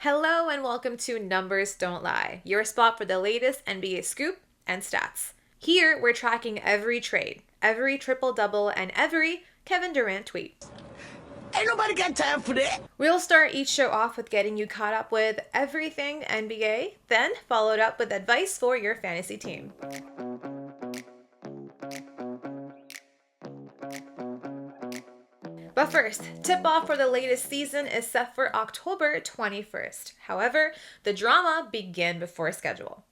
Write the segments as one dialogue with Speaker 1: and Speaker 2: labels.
Speaker 1: Hello and welcome to Numbers Don't Lie, your spot for the latest NBA scoop and stats. Here, we're tracking every trade, every triple-double, and every Kevin Durant tweet.
Speaker 2: Ain't nobody got time for that.
Speaker 1: We'll start each show off with getting you caught up with everything NBA, then followed up with advice for your fantasy team. But first, tip-off for the latest season is set for October 21st. However, the drama began before schedule.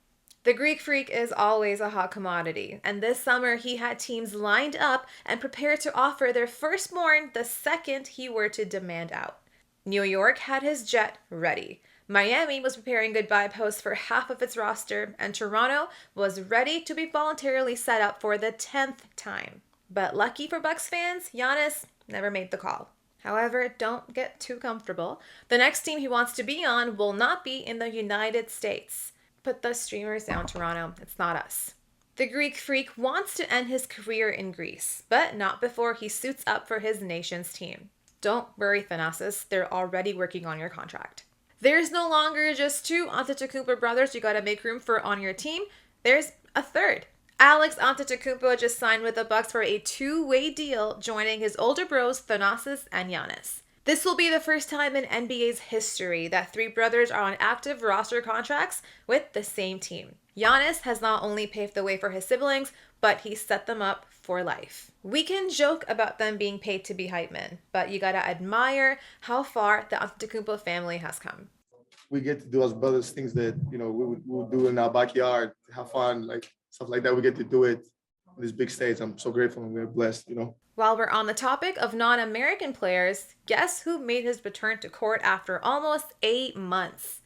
Speaker 1: The Greek Freak is always a hot commodity, and this summer he had teams lined up and prepared to offer their firstborn the second he were to demand out. New York had his jet ready. Miami was preparing goodbye posts for half of its roster, and Toronto was ready to be voluntarily set up for the 10th time. But lucky for Bucks fans, Giannis never made the call. However, don't get too comfortable. The next team he wants to be on will not be in the United States. Put the streamers down, Toronto. It's not us. The Greek Freak wants to end his career in Greece, but not before he suits up for his nation's team. Don't worry, Thanasis. They're already working on your contract. There's no longer just two Antetokounmpo brothers you gotta make room for on your team. There's a third. Alex Antetokounmpo just signed with the Bucks for a two-way deal, joining his older bros Thanasis and Giannis. This will be the first time in NBA's history that three brothers are on active roster contracts with the same team. Giannis has not only paved the way for his siblings, but he set them up for life. We can joke about them being paid to be hype men, but you gotta admire how far the Antetokounmpo family has come.
Speaker 3: We get to do as brothers things that, we would do in our backyard, have fun, like stuff like that. We get to do it on this big stage. I'm so grateful and we're blessed,
Speaker 1: While we're on the topic of non-American players, guess who made his return to court after almost 8 months?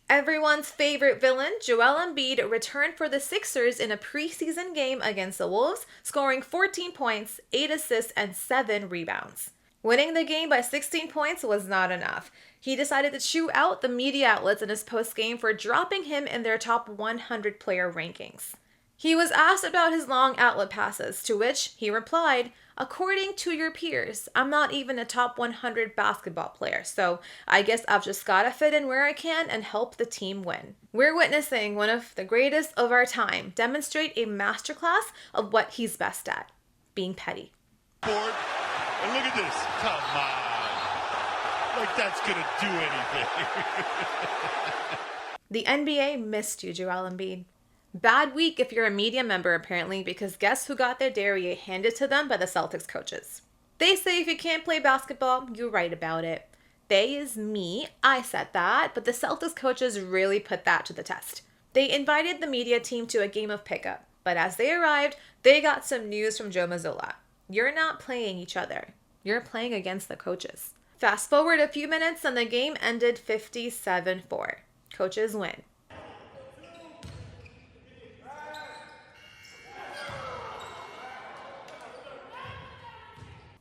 Speaker 1: Everyone's favorite villain, Joel Embiid, returned for the Sixers in a preseason game against the Wolves, scoring 14 points, 8 assists, and 7 rebounds. Winning the game by 16 points was not enough. He decided to chew out the media outlets in his post-game for dropping him in their top 100 player rankings. He was asked about his long outlet passes, to which he replied, "According to your peers, I'm not even a top 100 basketball player, so I guess I've just gotta fit in where I can and help the team win." We're witnessing one of the greatest of our time demonstrate a masterclass of what he's best at, being petty.
Speaker 4: Board. And look at this. Come on. Like that's gonna do anything.
Speaker 1: The NBA missed you, Joel Embiid. Bad week if you're a media member, apparently, because guess who got their derriere handed to them by the Celtics coaches? They say if you can't play basketball, you write about it. They is me. I said that, but the Celtics coaches really put that to the test. They invited the media team to a game of pickup, but as they arrived, they got some news from Joe Mazzola. You're not playing each other. You're playing against the coaches. Fast forward a few minutes and the game ended 57-4. Coaches win.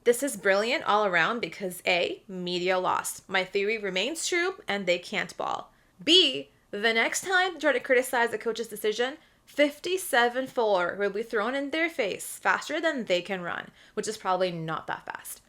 Speaker 1: This is brilliant all around because A, media lost. My theory remains true and they can't ball. B, the next time they try to criticize the coach's decision, 57-4 will be thrown in their face faster than they can run, which is probably not that fast.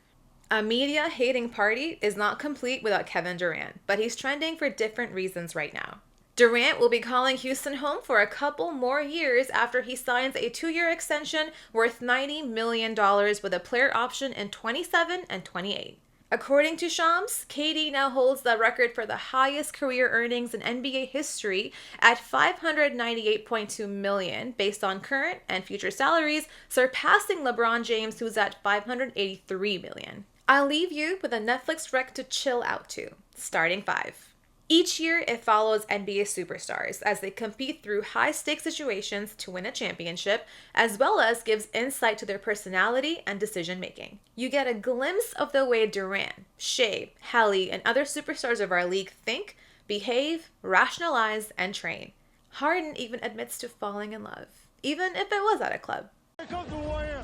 Speaker 1: A media hating party is not complete without Kevin Durant, but he's trending for different reasons right now. Durant will be calling Houston home for a couple more years after he signs a 2-year extension worth $90 million with a player option in 27 and 28. According to Shams, KD now holds the record for the highest career earnings in NBA history at $598.2 million based on current and future salaries, surpassing LeBron James, who's at $583 million. I'll leave you with a Netflix rec to chill out to. Starting 5. Each year, it follows NBA superstars as they compete through high-stakes situations to win a championship, as well as gives insight to their personality and decision-making. You get a glimpse of the way Durant, Shea, Hallie, and other superstars of our league think, behave, rationalize, and train. Harden even admits to falling in love, even if it was at a club.
Speaker 4: Here comes the warrior.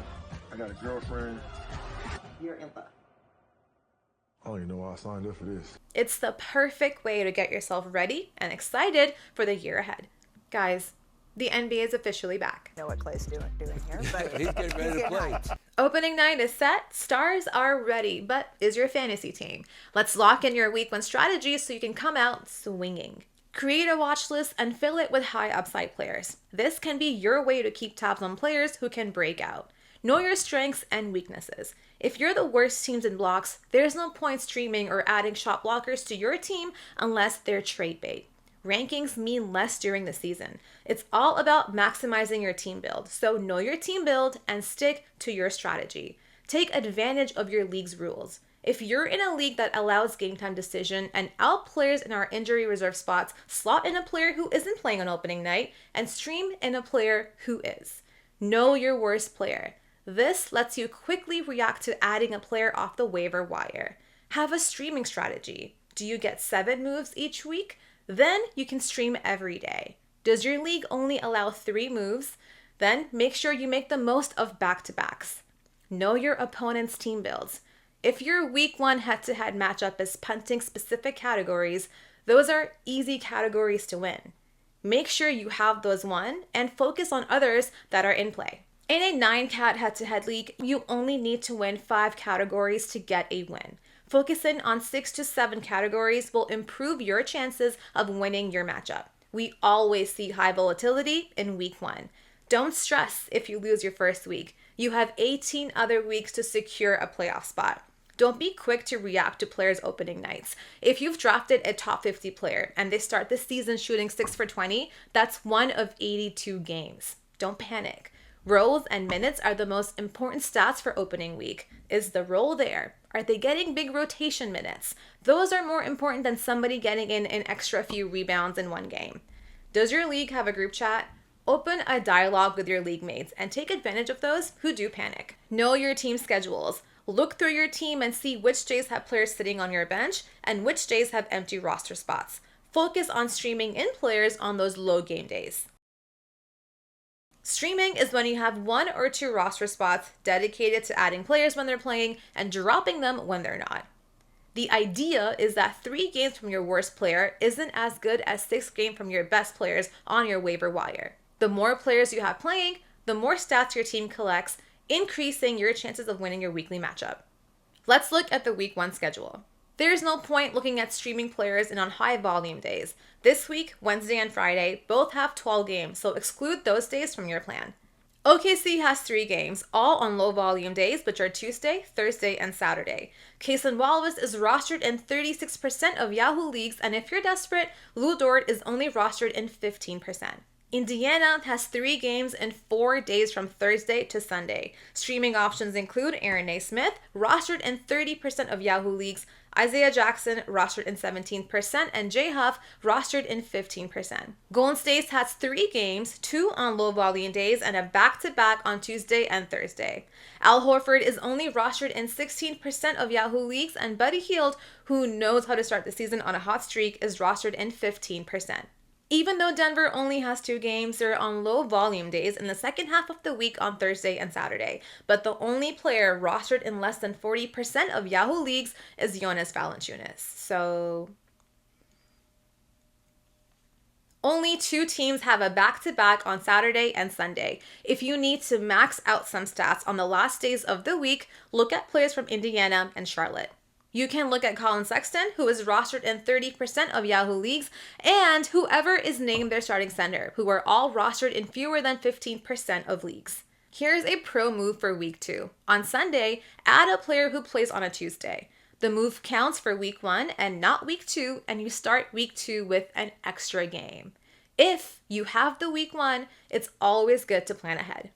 Speaker 5: I got a girlfriend.
Speaker 6: You're Impa.
Speaker 5: I don't even know why I signed up for this.
Speaker 1: It's the perfect way to get yourself ready and excited for the year ahead. Guys, the NBA is officially back.
Speaker 6: I know what Clay's doing here, but
Speaker 7: He's getting ready to play.
Speaker 1: Opening night is set, stars are ready, but is your fantasy team? Let's lock in your week 1 strategy so you can come out swinging. Create a watch list and fill it with high upside players. This can be your way to keep tabs on players who can break out. Know your strengths and weaknesses. If you're the worst teams in blocks, there's no point streaming or adding shot blockers to your team unless they're trade bait. Rankings mean less during the season. It's all about maximizing your team build. So know your team build and stick to your strategy. Take advantage of your league's rules. If you're in a league that allows game time decision and out players in our injury reserve spots, slot in a player who isn't playing on opening night and stream in a player who is. Know your worst player. This lets you quickly react to adding a player off the waiver wire. Have a streaming strategy. Do you get 7 moves each week? Then you can stream every day. Does your league only allow 3 moves? Then make sure you make the most of back-to-backs. Know your opponent's team builds. If your week 1 head-to-head matchup is punting specific categories, those are easy categories to win. Make sure you have those won and focus on others that are in play. In a 9-cat head-to-head league, you only need to win 5 categories to get a win. Focusing on 6 to 7 categories will improve your chances of winning your matchup. We always see high volatility in week 1. Don't stress if you lose your first week. You have 18 other weeks to secure a playoff spot. Don't be quick to react to players' opening nights. If you've drafted a top 50 player and they start the season shooting 6 for 20, that's 1 of 82 games. Don't panic. Roles and minutes are the most important stats for opening week. Is the role there? Are they getting big rotation minutes? Those are more important than somebody getting in an extra few rebounds in one game. Does your league have a group chat? Open a dialogue with your league mates and take advantage of those who do panic. Know your team schedules. Look through your team and see which days have players sitting on your bench and which days have empty roster spots. Focus on streaming in players on those low game days. Streaming is when you have 1 or 2 roster spots dedicated to adding players when they're playing and dropping them when they're not. The idea is that 3 games from your worst player isn't as good as 6 games from your best players on your waiver wire. The more players you have playing, the more stats your team collects, increasing your chances of winning your weekly matchup. Let's look at the week 1 schedule. There's no point looking at streaming players in on high volume days. This week, Wednesday and Friday, both have 12 games, so exclude those days from your plan. OKC has 3 games, all on low volume days, which are Tuesday, Thursday, and Saturday. Kason Wallace is rostered in 36% of Yahoo leagues, and if you're desperate, Lou Dort is only rostered in 15%. Indiana has 3 games in 4 days from Thursday to Sunday. Streaming options include Aaron Nesmith, rostered in 30% of Yahoo leagues, Isaiah Jackson, rostered in 17%, and Jay Huff, rostered in 15%. Golden State has 3 games, 2 on low volume days, and a back-to-back on Tuesday and Thursday. Al Horford is only rostered in 16% of Yahoo leagues, and Buddy Hield, who knows how to start the season on a hot streak, is rostered in 15%. Even though Denver only has 2 games, they're on low volume days in the second half of the week on Thursday and Saturday. But the only player rostered in less than 40% of Yahoo leagues is Giannis Antetokounmpo. So only 2 teams have a back-to-back on Saturday and Sunday. If you need to max out some stats on the last days of the week, look at players from Indiana and Charlotte. You can look at Colin Sexton, who is rostered in 30% of Yahoo leagues, and whoever is named their starting center, who are all rostered in fewer than 15% of leagues. Here's a pro move for week 2. On Sunday, add a player who plays on a Tuesday. The move counts for week 1 and not week 2, and you start week 2 with an extra game. If you have the week 1, it's always good to plan ahead.